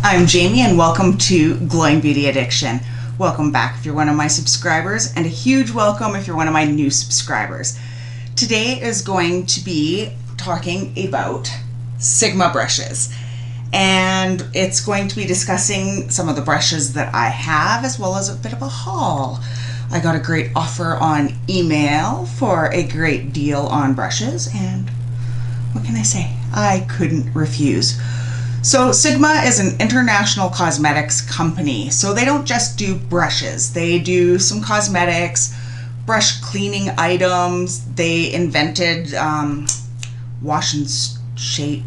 I'm Jamie and welcome to Glowing Beauty Addiction. Welcome back if you're one of my subscribers, and a huge welcome if you're one of my new subscribers. Today is going to be talking about Sigma brushes, and it's going to be discussing some of the brushes that I have as well as a bit of a haul. I got a great offer on email for a great deal on brushes, and what can I say? I couldn't refuse. So Sigma is an international cosmetics company. So they don't just do brushes. They do some cosmetics, brush cleaning items. They invented wash and shape,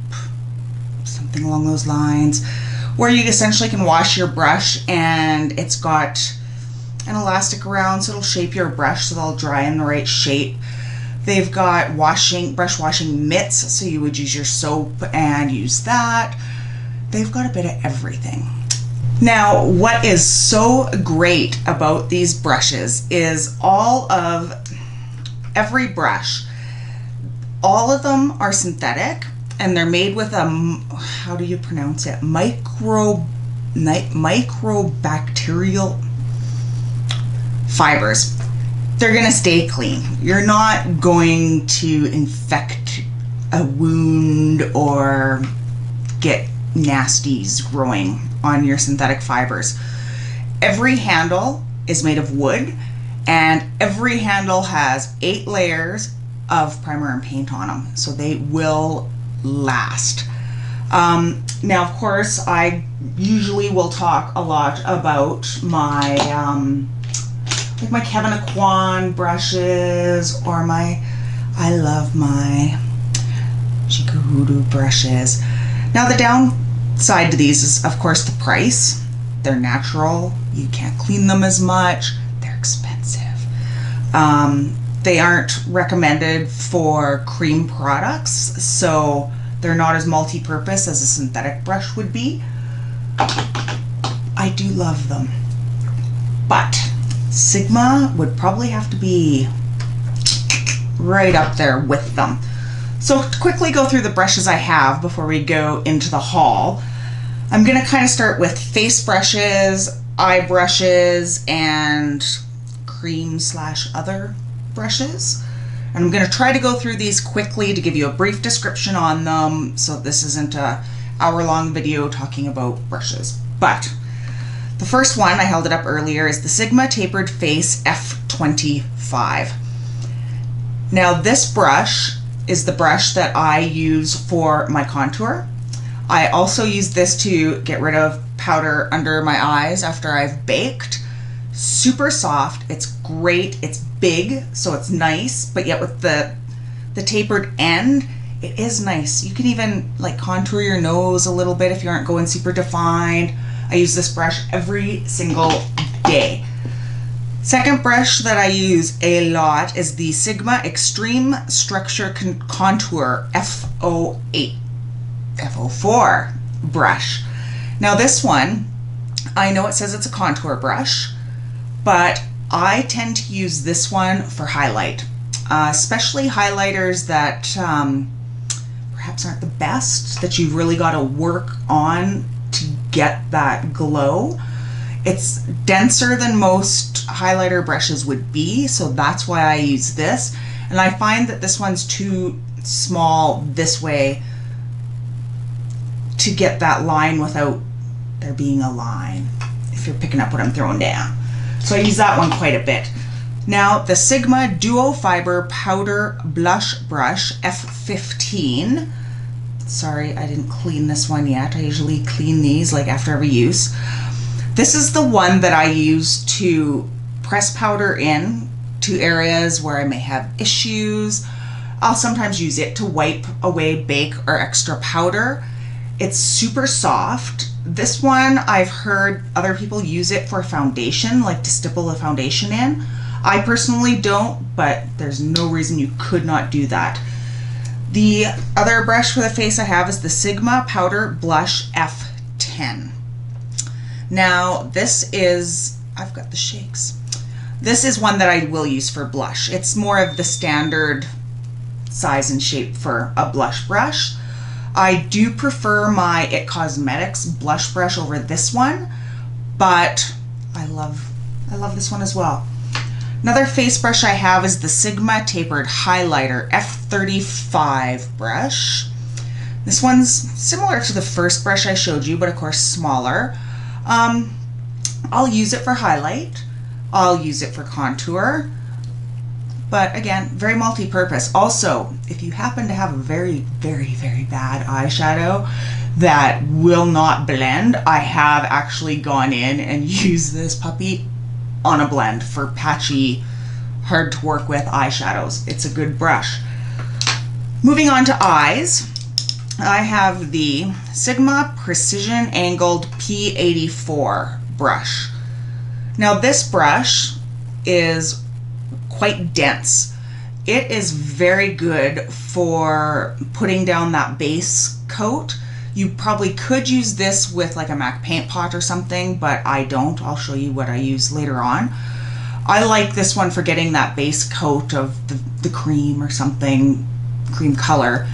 something along those lines, where you essentially can wash your brush and it's got an elastic around so it'll shape your brush so they'll dry in the right shape. They've got brush washing mitts, so you would use your soap and use that. They've got a bit of everything. Now, what is so great about these brushes is every brush, all of them are synthetic, and they're made with a, how do you pronounce it? Microbacterial fibers. They're gonna stay clean. You're not going to infect a wound or get nasties growing on your synthetic fibers. Every handle is made of wood, and every handle has 8 layers of primer and paint on them, so they will last. Now, of course, I usually will talk a lot about my like my Kevin Aquan brushes, or I love my Shikahudu brushes. Now, the downside to these is, of course, the price. They're natural. You can't clean them as much. They're expensive. They aren't recommended for cream products, so they're not as multi-purpose as a synthetic brush would be. I do love them, but Sigma would probably have to be right up there with them. So to quickly go through the brushes I have before we go into the haul, I'm going to kind of start with face brushes, eye brushes, and cream/other brushes. And I'm going to try to go through these quickly to give you a brief description on them, so this isn't an hour-long video talking about brushes. But the first one, I held it up earlier, is the Sigma Tapered Face F25. Now, this brush is the brush that I use for my contour. I also use this to get rid of powder under my eyes after I've baked. Super soft, it's great, it's big, so it's nice, but yet with the tapered end, it is nice. You can even like contour your nose a little bit if you aren't going super defined. I use this brush every single day. Second brush that I use a lot is the Sigma Extreme Structure Contour F04 brush. Now this one, I know it says it's a contour brush, but I tend to use this one for highlight, especially highlighters that perhaps aren't the best, that you've really got to work on to get that glow. It's denser than most highlighter brushes would be, so that's why I use this. And I find that this one's too small this way to get that line without there being a line, if you're picking up what I'm throwing down. So I use that one quite a bit. Now, the Sigma Duo Fiber Powder Blush Brush F15. Sorry, I didn't clean this one yet. I usually clean these like after every use. This is the one that I use to press powder in to areas where I may have issues. I'll sometimes use it to wipe away bake or extra powder. It's super soft. This one, I've heard other people use it for foundation, like to stipple a foundation in. I personally don't, but there's no reason you could not do that. The other brush for the face I have is the Sigma Powder Blush F10. Now this is, I've got the shakes. This is one that I will use for blush. It's more of the standard size and shape for a blush brush. I do prefer my It Cosmetics blush brush over this one, but I love this one as well. Another face brush I have is the Sigma Tapered Highlighter F35 brush. This one's similar to the first brush I showed you, but of course smaller. I'll use it for highlight. I'll use it for contour. But again, very multi-purpose. Also, if you happen to have a very, very, very bad eyeshadow that will not blend, I have actually gone in and used this puppy on a blend for patchy, hard to work with eyeshadows. It's a good brush. Moving on to eyes, I have the Sigma Precision Angled P84 brush. Now this brush is quite dense. It is very good for putting down that base coat. You probably could use this with like a MAC paint pot or something, but I don't. I'll show you what I use later on. I like this one for getting that base coat of the cream or something, cream color,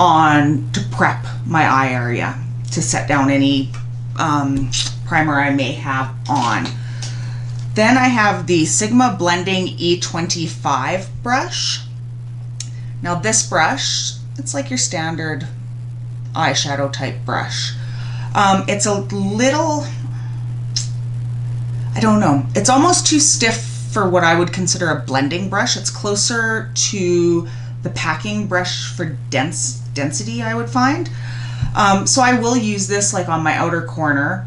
on to prep my eye area to set down any primer I may have on. Then I have the Sigma Blending E25 brush. Now this brush, it's like your standard eyeshadow type brush. It's a little, I don't know, it's almost too stiff for what I would consider a blending brush. It's closer to the packing brush for density, I would find. So I will use this like on my outer corner,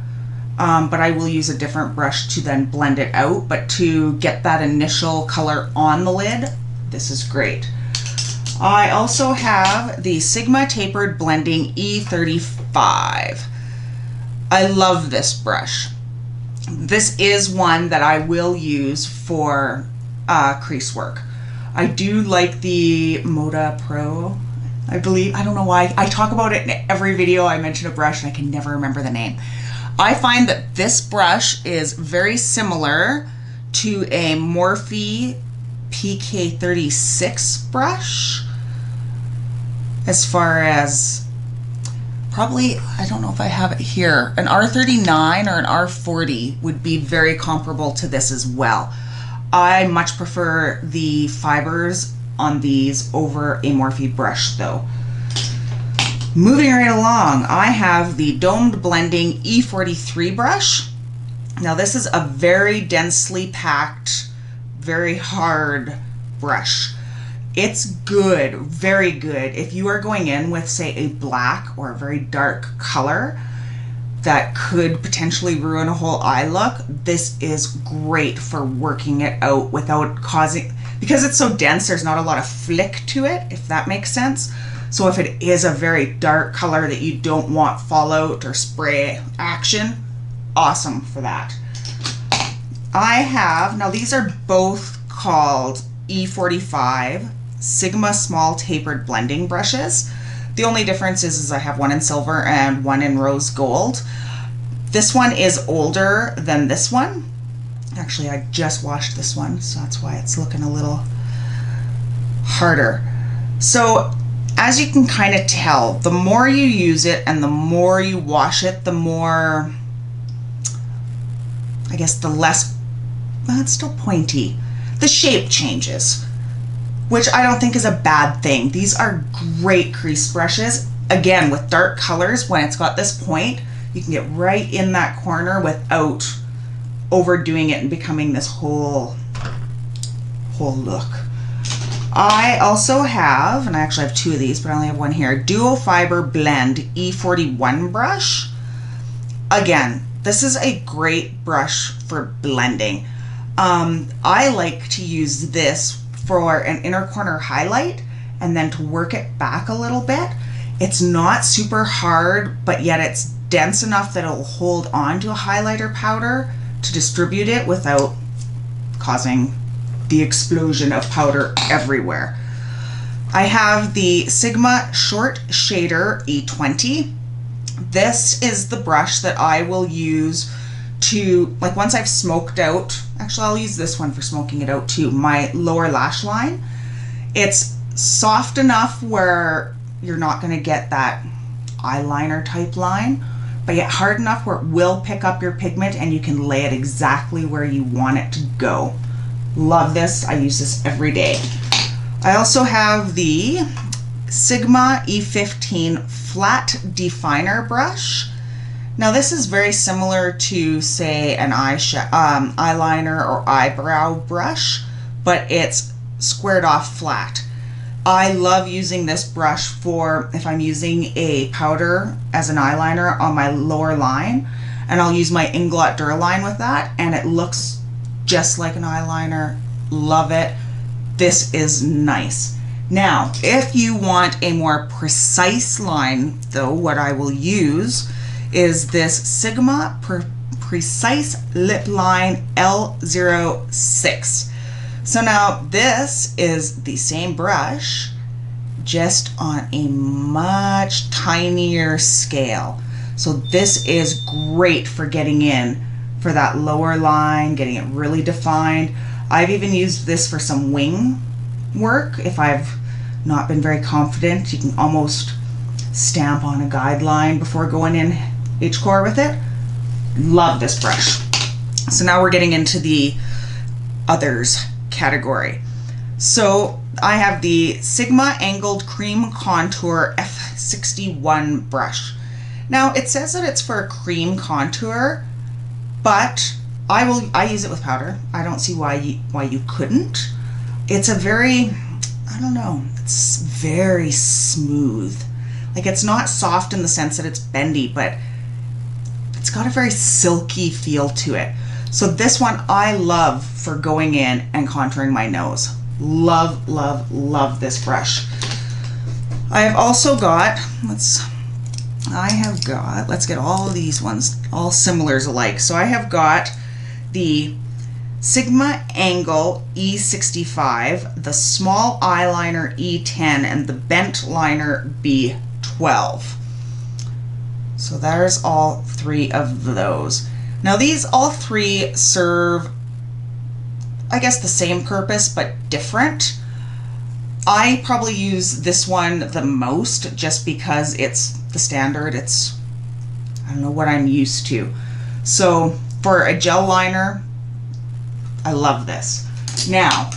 but I will use a different brush to then blend it out. But to get that initial color on the lid, this is great. I also have the Sigma Tapered Blending E35. I love this brush. This is one that I will use for crease work. I do like the Moda Pro, I believe. I don't know why. I talk about it in every video. I mention a brush and I can never remember the name. I find that this brush is very similar to a Morphe PK36 brush as far as probably, I don't know if I have it here, an R39 or an R40 would be very comparable to this as well. I much prefer the fibers on these over a Morphe brush though. Moving right along, I have the Domed Blending E43 brush. Now this is a very densely packed, very hard brush. It's good, very good. If you are going in with, say, a black or a very dark color that could potentially ruin a whole eye look, this is great for working it out without causing, because it's so dense, there's not a lot of flick to it, if that makes sense. So if it is a very dark color that you don't want fallout or spray action, awesome for that. I have, now these are both called E45 Sigma Small Tapered Blending brushes. The only difference is I have one in silver and one in rose gold. This one is older than this one. Actually, I just washed this one, so that's why it's looking a little harder. So as you can kind of tell, the more you use it and the more you wash it, the more, I guess, the less, well, it's still pointy. The shape changes, which I don't think is a bad thing. These are great crease brushes. Again, with dark colors, when it's got this point, you can get right in that corner without overdoing it and becoming this whole look. I also have, and I actually have two of these, but I only have one here, Duo Fiber Blend E41 brush. Again, this is a great brush for blending. I like to use this for an inner corner highlight and then to work it back a little bit. It's not super hard, but yet it's dense enough that it'll hold on to a highlighter powder to distribute it without causing the explosion of powder everywhere. I have the Sigma Short Shader E20. This is the brush that I will use to, like, once I've smoked out, actually I'll use this one for smoking it out too, my lower lash line. It's soft enough where you're not going to get that eyeliner type line, but yet hard enough where it will pick up your pigment and you can lay it exactly where you want it to go. Love this. I use this every day. I also have the Sigma E15 flat definer brush. Now this is very similar to, say, an eyeliner or eyebrow brush, but it's squared off flat. I love using this brush for if I'm using a powder as an eyeliner on my lower line, and I'll use my Inglot Duraline with that, and it looks just like an eyeliner. Love it. This is nice. Now, if you want a more precise line, though, what I will use is this Sigma Precise Lip Line L06. So now this is the same brush, just on a much tinier scale. So this is great for getting in for that lower line, getting it really defined. I've even used this for some wing work. If I've not been very confident, you can almost stamp on a guideline before going in H-core with it. Love this brush. So now we're getting into the others category. So I have the Sigma Angled Cream Contour F61 brush. Now it says that it's for a cream contour, but I use it with powder. I don't see why you couldn't. It's a very, I don't know, it's very smooth. Like, it's not soft in the sense that it's bendy, but it's got a very silky feel to it. So this one I love for going in and contouring my nose. Love, love, love this brush. I have also got, let's get all of these ones, all similars alike. So I have got the Sigma Angle E65, the Small Eyeliner E10, and the Bent Liner B12. So there's all three of those. Now these all three serve, I guess, the same purpose but different. I probably use this one the most just because it's the standard. It's, I don't know, what I'm used to. So for a gel liner, I love this. Now,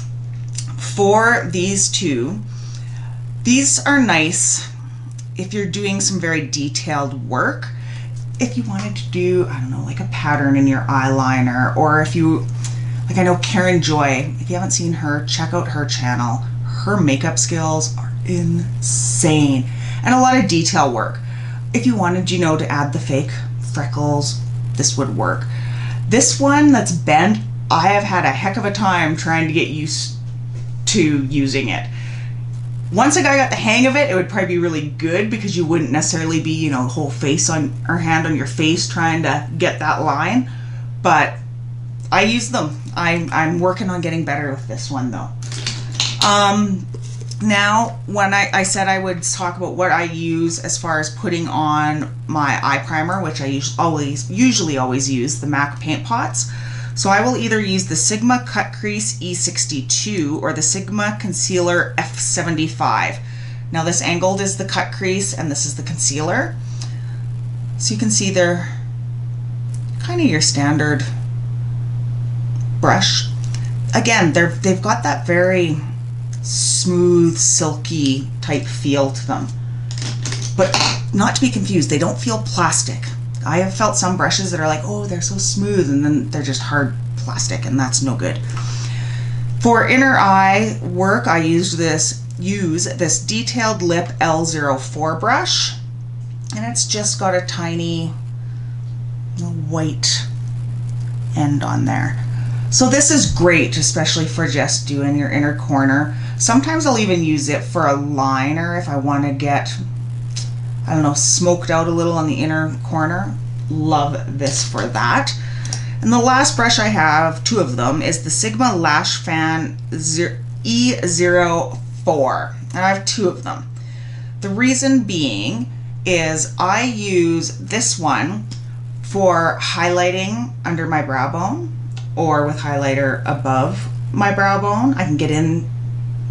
for these two, these are nice if you're doing some very detailed work. If you wanted to do, I don't know, like a pattern in your eyeliner, or if you, like, I know Karen Joy, if you haven't seen her, check out her channel. Her makeup skills are insane, and a lot of detail work. If you wanted, you know, to add the fake freckles, this would work. This one that's bent, I have had a heck of a time trying to get used to using it. Once a guy got the hang of it, it would probably be really good because you wouldn't necessarily be, you know, whole face on or hand on your face trying to get that line. But I use them. I'm working on getting better with this one though. Now, when I said I would talk about what I use as far as putting on my eye primer, which I usually always use the MAC paint pots. So I will either use the Sigma Cut Crease E62 or the Sigma Concealer F75. Now this angled is the cut crease and this is the concealer. So you can see they're kind of your standard brush. Again, they've got that very smooth, silky type feel to them. But not to be confused, they don't feel plastic. I have felt some brushes that are like, oh, they're so smooth, and then they're just hard plastic, and that's no good. For inner eye work, I use this Detailed Lip L04 brush, and it's just got a tiny white end on there. So this is great, especially for just doing your inner corner. Sometimes I'll even use it for a liner if I want to get, I don't know, smoked out a little on the inner corner. Love this for that. And the last brush I have, two of them, is the Sigma Lash Fan E04. And I have two of them. The reason being is I use this one for highlighting under my brow bone or with highlighter above my brow bone. I can get in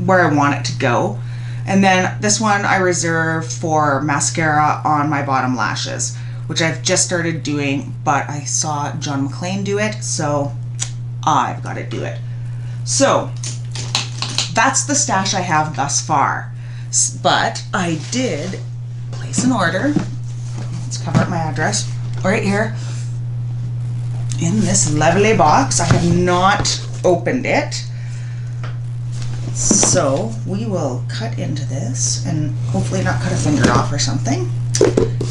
where I want it to go. And then this one I reserve for mascara on my bottom lashes, which I've just started doing, but I saw John McClane do it, so I've got to do it. So that's the stash I have thus far. But I did place an order. Let's cover up my address right here in this lovely box. I have not opened it. So we will cut into this and hopefully not cut a finger off or something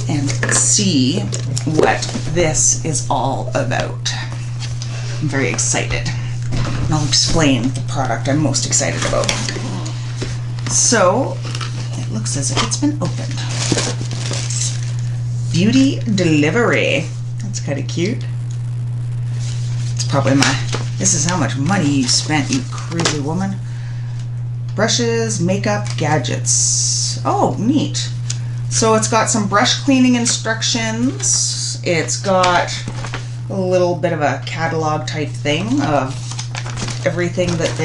and see what this is all about. I'm very excited. And I'll explain the product I'm most excited about. So it looks as if it's been opened. Beauty delivery. That's kind of cute. It's probably this is how much money you spent, you crazy woman. Brushes, makeup, gadgets. Oh, neat. So it's got some brush cleaning instructions. It's got a little bit of a catalog type thing of everything that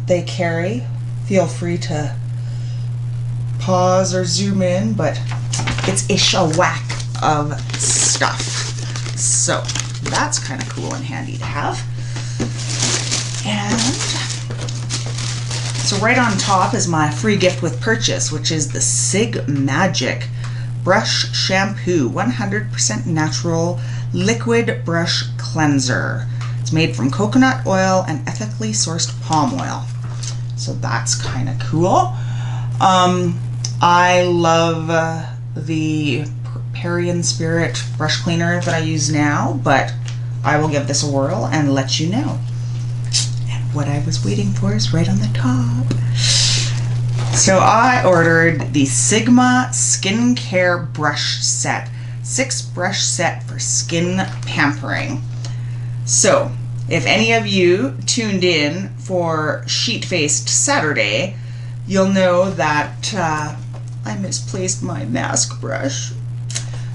they carry. Feel free to pause or zoom in, but it's a shellwhack of stuff. So that's kind of cool and handy to have. And so right on top is my free gift with purchase, which is the Sig Magic Brush Shampoo 100% Natural Liquid Brush Cleanser. It's made from coconut oil and ethically sourced palm oil. So that's kind of cool. I love the Perrier Spirit brush cleaner that I use now, but I will give this a whirl and let you know. What I was waiting for is right on the top. So I ordered the Sigma Skincare Brush Set. 6 brush set for skin pampering. So if any of you tuned in for Sheet Faced Saturday, you'll know that I misplaced my mask brush.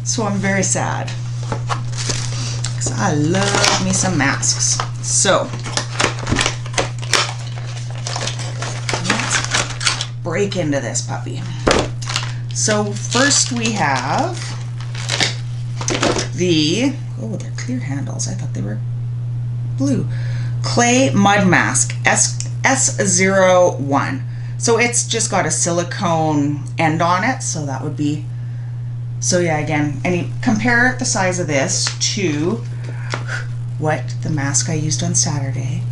So I'm very sad, because I love me some masks. So break into this puppy. So first we have the, oh, they're clear handles. I thought they were blue. Clay Mud Mask S01. So it's just got a silicone end on it, so that would be, so yeah, again, and you compare the size of this to what the mask I used on Saturday.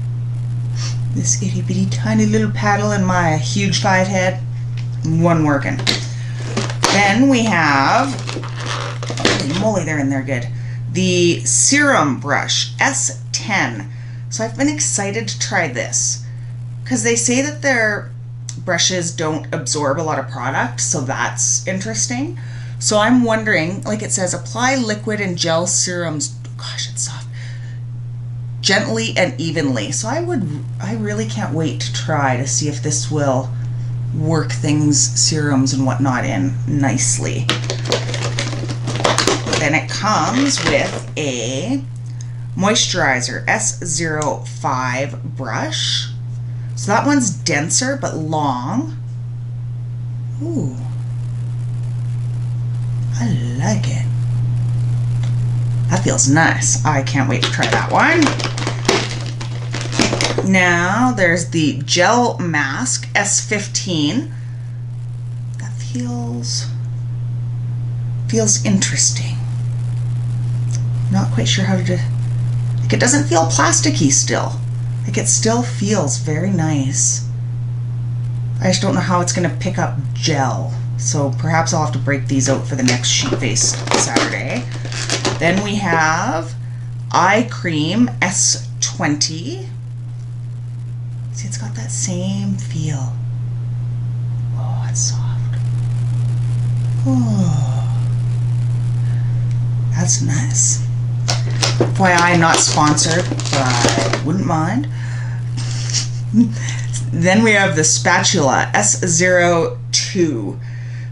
This itty bitty tiny little paddle and my huge 5 head, one working. Then we have, holy moly, they're in there good, the Serum Brush S10. So I've been excited to try this because they say that their brushes don't absorb a lot of product, so that's interesting. So I'm wondering, like it says, apply liquid and gel serums, gosh, it's soft, gently and evenly. So I really can't wait to try to see if this will work things, serums and whatnot in nicely. Then it comes with a moisturizer S05 brush. So that one's denser but long. Ooh, I like it. That feels nice. I can't wait to try that one. Now there's the Gel Mask S15. That feels interesting. Not quite sure how to do. Like, it doesn't feel plasticky still. Like, it still feels very nice. I just don't know how it's going to pick up gel. So perhaps I'll have to break these out for the next Sheet Faced Saturday. Then we have Eye Cream S20. See, it's got that same feel. Oh, it's soft. Oh, that's nice. FYI, not sponsored, but I wouldn't mind. Then we have the Spatula S02.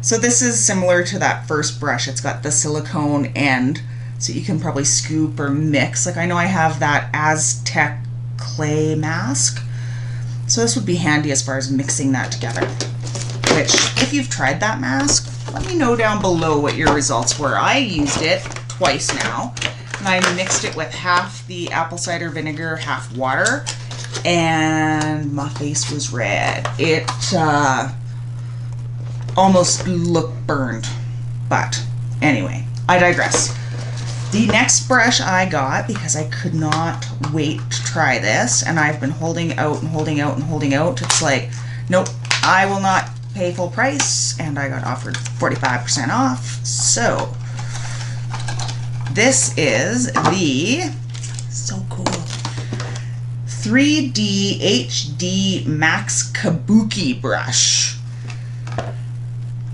So this is similar to that first brush. It's got the silicone end, so you can probably scoop or mix. Like, I know I have that Aztec clay mask, So this would be handy as far as mixing that together, which if you've tried that mask, let me know down below what your results were. I used it twice now, and I mixed it with half the apple cider vinegar, half water, and my face was red. It almost looked burned, but anyway, I digress. The next brush I got, because I could not wait to try this, and I've been holding out and holding out and holding out, it's like, nope, I will not pay full price, and I got offered 45% off. So this is the, so cool, 3D HD Max Kabuki brush.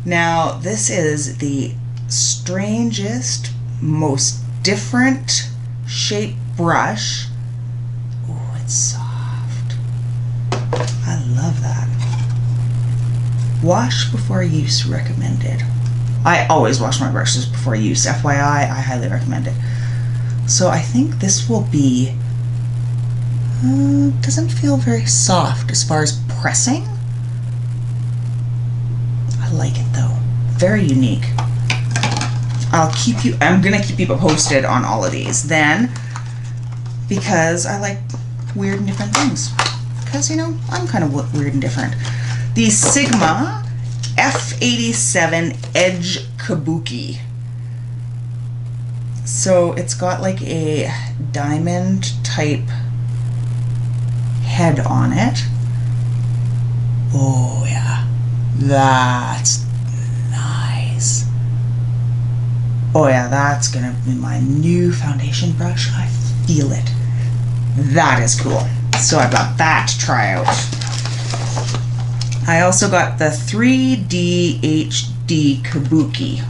Now this is the strangest, most different shape brush. Oh, it's soft. I love that. Wash before use recommended. I always wash my brushes before use. FYI, I highly recommend it. So I think this will be, doesn't feel very soft as far as pressing. I like it though. Very unique. I'm gonna keep you posted on all of these then, because I like weird and different things. Because, you know, I'm kind of weird and different. The Sigma F87 Edge Kabuki. So it's got like a diamond type head on it. Oh yeah, that's nice. Oh yeah, that's gonna be my new foundation brush. I feel it. That is cool. So I've got that to try out. I also got the 3D HD Kabuki.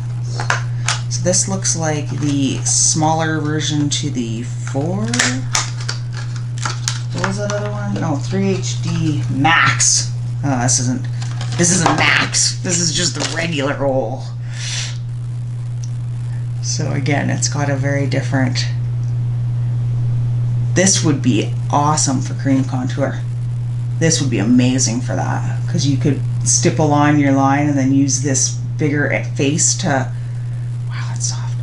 So this looks like the smaller version to the 4. What was that other one? No, 3HD Max. Oh, this isn't Max. This is just the regular old. So again, it's got a very different, this would be awesome for cream contour. This would be amazing for that, because you could stipple on your line and then use this bigger face to, wow, that's soft.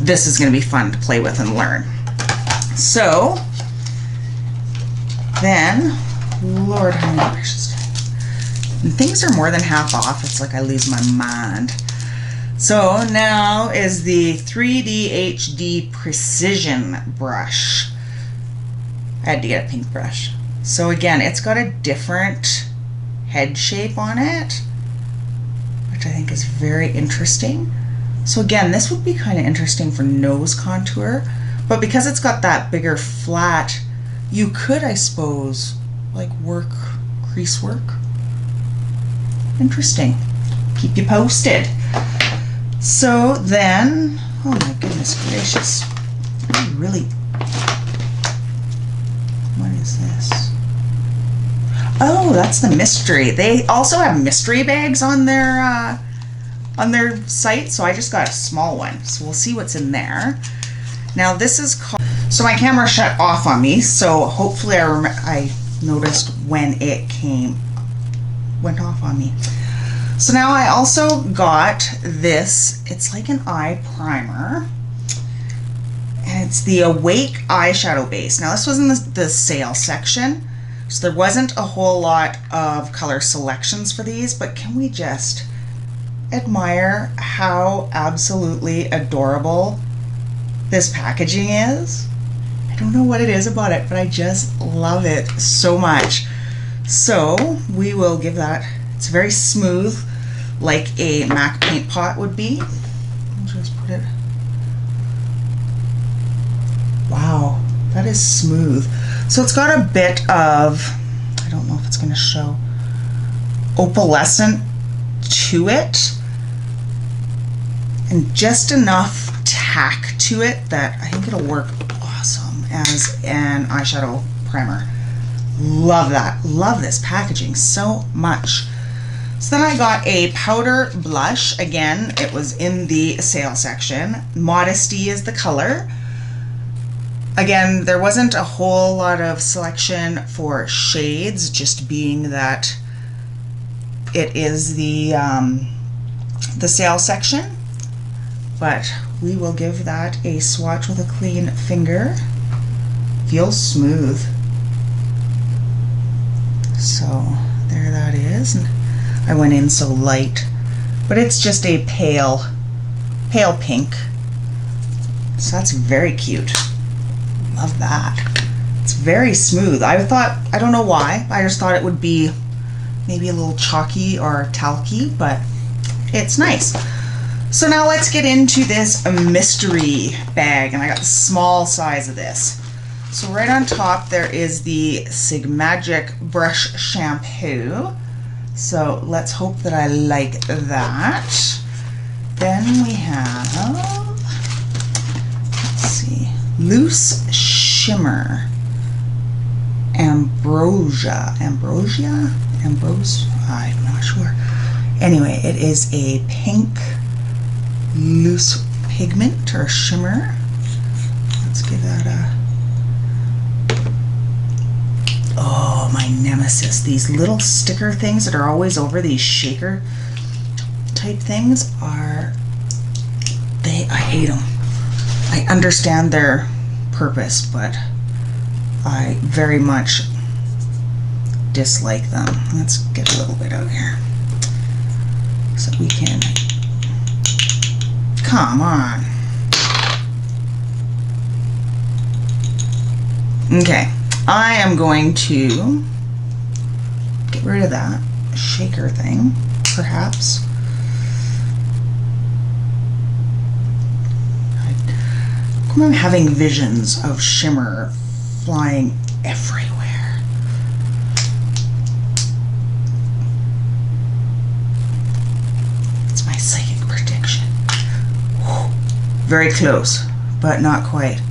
This is going to be fun to play with and learn. So then, Lord, how many brushes? And things are more than half off. It's like I lose my mind. So now is the 3D HD Precision brush. I had to get a pink brush. So again, it's got a different head shape on it, which I think is very interesting. So again, this would be kind of interesting for nose contour, but because it's got that bigger flat, you could, I suppose, like work crease work. Interesting. Keep you posted. So then, oh my goodness gracious, I really, what is this? Oh, that's the mystery. They also have mystery bags on their site, so I just got a small one. So we'll see what's in there. Now this is called, so my camera shut off on me, so hopefully I noticed when it went off on me. So now I also got this, it's like an eye primer, and it's the Awake eyeshadow base. Now this was in the sale section, so there wasn't a whole lot of color selections for these, but can we just admire how absolutely adorable this packaging is? I don't know what it is about it, but I just love it so much. So we will give that, it's very smooth, like a MAC paint pot would be. I'll just put it, wow, that is smooth. So it's got a bit of, I don't know if it's going to show, opalescent to it, and just enough tack to it that I think it'll work awesome as an eyeshadow primer. Love that. Love this packaging so much. So then I got a powder blush. Again, it was in the sale section. Modesty is the color. Again, there wasn't a whole lot of selection for shades, just being that it is the sale section, but we will give that a swatch with a clean finger. Feels smooth. So there that is. And I went in so light, but it's just a pale pink. So that's very cute. Love that. It's very smooth. I don't know why, I just thought it would be maybe a little chalky or talky, but it's nice. So now let's get into this mystery bag, and I got the small size of this. So right on top there is the Sigmagic brush shampoo. So let's hope that I like that. Then we have, let's see, Loose Shimmer Ambrosia, I'm not sure. Anyway, it is a pink loose pigment or shimmer. Let's give that a, oh, my nemesis. These little sticker things that are always over these shaker type things are, I hate them. I understand their purpose, but I very much dislike them. Let's get a little bit out here so we can, come on. Okay, I am going to get rid of that shaker thing, perhaps. I'm having visions of shimmer flying everywhere. It's my psychic prediction. Whew. Very close, but not quite.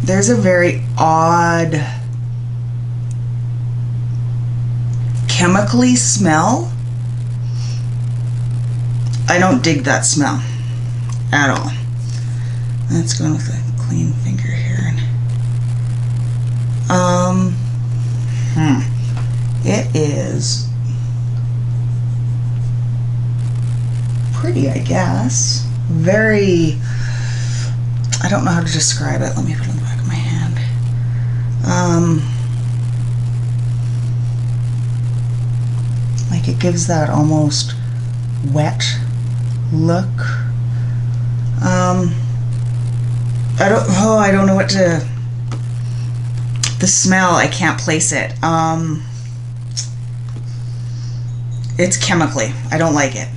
There's a very odd chemically smell. I don't dig that smell at all. Let's go with a clean finger here. It is pretty, I guess. Very, I don't know how to describe it. Let me put it on the back of my hand. Like it gives that almost wet look. I don't know what to, the smell, I can't place it. It's chemically, I don't like it.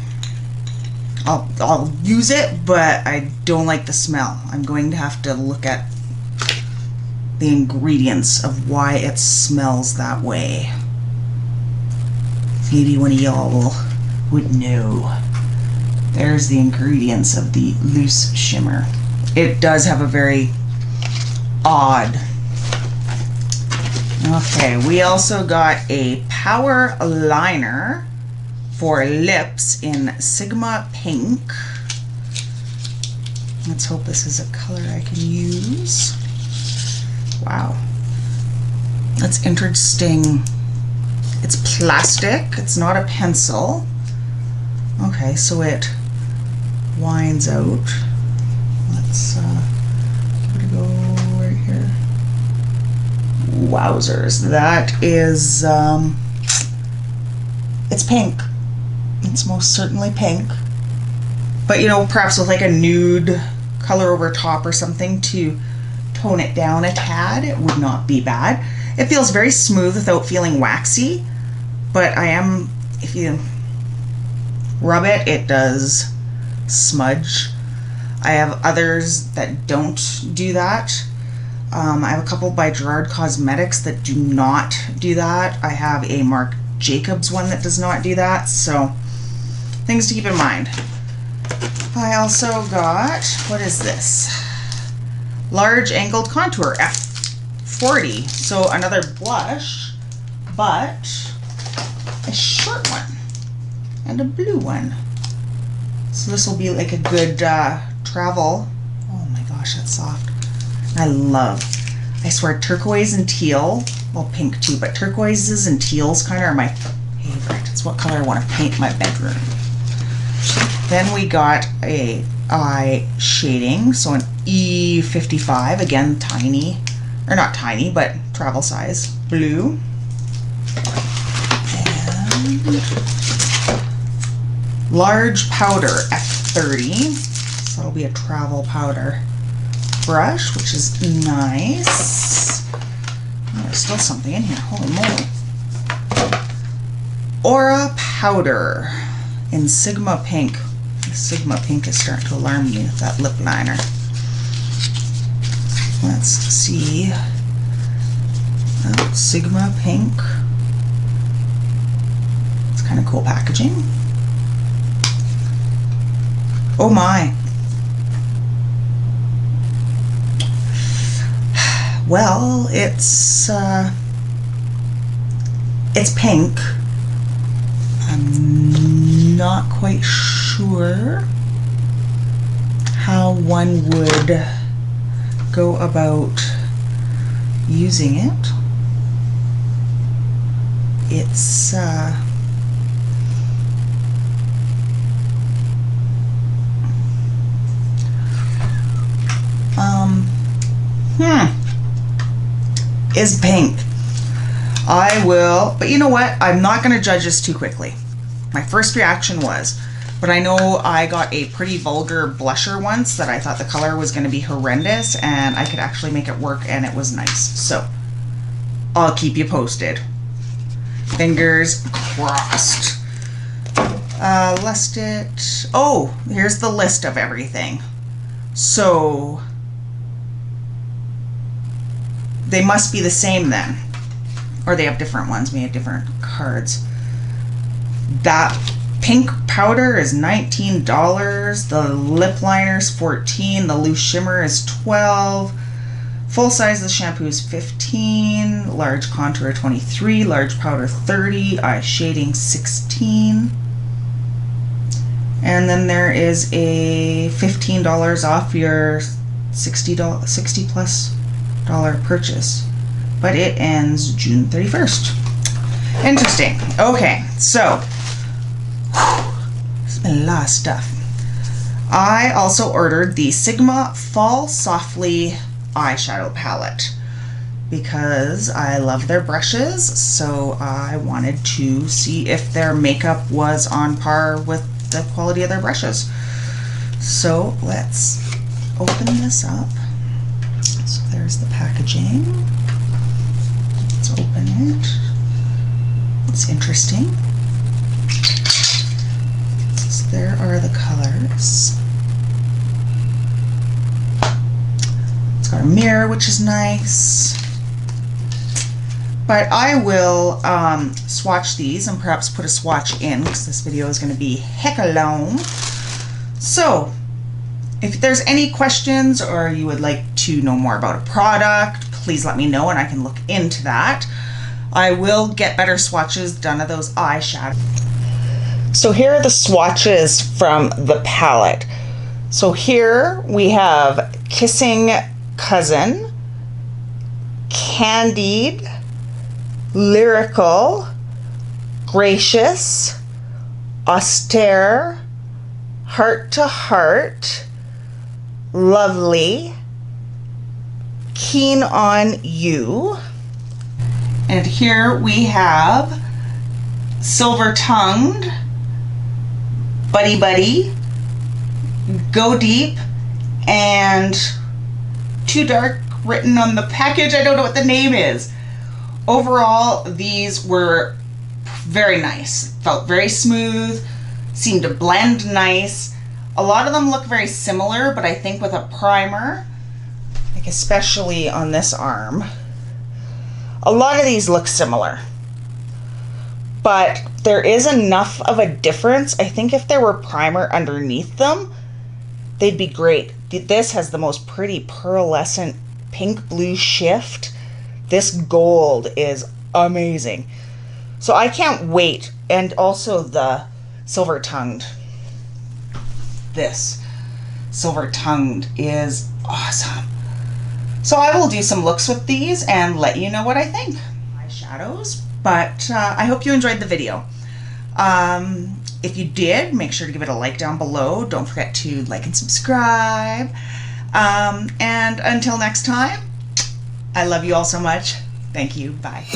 I'll use it, but I don't like the smell. I'm going to have to look at the ingredients of why it smells that way. Maybe one of y'all would know. There's the ingredients of the loose shimmer. It does have a very odd. Okay, we also got a power liner for lips in Sigma Pink. Let's hope this is a color I can use. Wow, that's interesting. It's plastic, it's not a pencil. Okay, so it winds out. Let's give it a go right here. Wowzers, that is, it's pink. It's most certainly pink. But you know, perhaps with like a nude color over top or something to tone it down a tad, it would not be bad. It feels very smooth without feeling waxy, but if you rub it, it does smudge. I have others that don't do that. I have a couple by Gerard Cosmetics that do not do that. I have a Marc Jacobs one that does not do that, so things to keep in mind. I also got, what is this? Large Angled Contour F40. So another blush, but a short one and a blue one. So this will be like a good travel. Oh my gosh, that's soft. I swear turquoise and teal, well pink too, but turquoises and teals kind of are my favorite. It's what color I want to paint my bedroom. Then we got a eye shading, so an E55, again tiny, or not tiny, but travel size, blue. And large powder, F30, so it'll be a travel powder brush, which is nice. Oh, there's still something in here, holy moly. Aura powder in Sigma Pink. The Sigma Pink is starting to alarm me with that lip liner. Let's see. Oh, Sigma Pink. It's kind of cool packaging. Oh my. Well, it's pink. I'm not quite sure how one would go about using it. It's is pink. I will, but you know what? I'm not going to judge this too quickly. My first reaction was, but I know I got a pretty vulgar blusher once that I thought the color was going to be horrendous, and I could actually make it work, and it was nice. So I'll keep you posted. Fingers crossed. Oh, here's the list of everything. So they must be the same then, or they have different ones, maybe different cards. That pink powder is $19, the lip liner is $14, the loose shimmer is $12, full size the shampoo is $15, large contour $23, large powder $30, eye shading $16, and then there is a $15 off your $60 plus purchase, but it ends June 31st. Interesting. Okay, so it's been a lot of stuff. I also ordered the Sigma Fall Softly eyeshadow palette because I love their brushes, so I wanted to see if their makeup was on par with the quality of their brushes. So let's open this up. So there's the packaging. Let's open it. It's interesting. So there are the colors. It's got a mirror, which is nice. But I will swatch these and perhaps put a swatch in, because this video is going to be hecka long. So if there's any questions or you would like to know more about a product, please let me know and I can look into that. I will get better swatches done of those eyeshadows. So here are the swatches from the palette. So here we have Kissing Cousin, Candied, Lyrical, Gracious, Austere, Heart to Heart, Lovely, Keen on You, and here we have Silver Tongued, Buddy Buddy, Go Deep, and Too Dark written on the package. I don't know what the name is. Overall, these were very nice. Felt very smooth, seemed to blend nice. A lot of them look very similar, but I think with a primer, like especially on this arm, a lot of these look similar. But there is enough of a difference. I think if there were primer underneath them, they'd be great. This has the most pretty pearlescent pink blue shift. This gold is amazing. So I can't wait. And also the Silver Tongued. This. silver tongued is awesome. So I will do some looks with these and let you know what I think. Eyeshadows, but I hope you enjoyed the video. If you did, make sure to give it a like down below. Don't forget to like and subscribe. And until next time, I love you all so much. Thank you. Bye.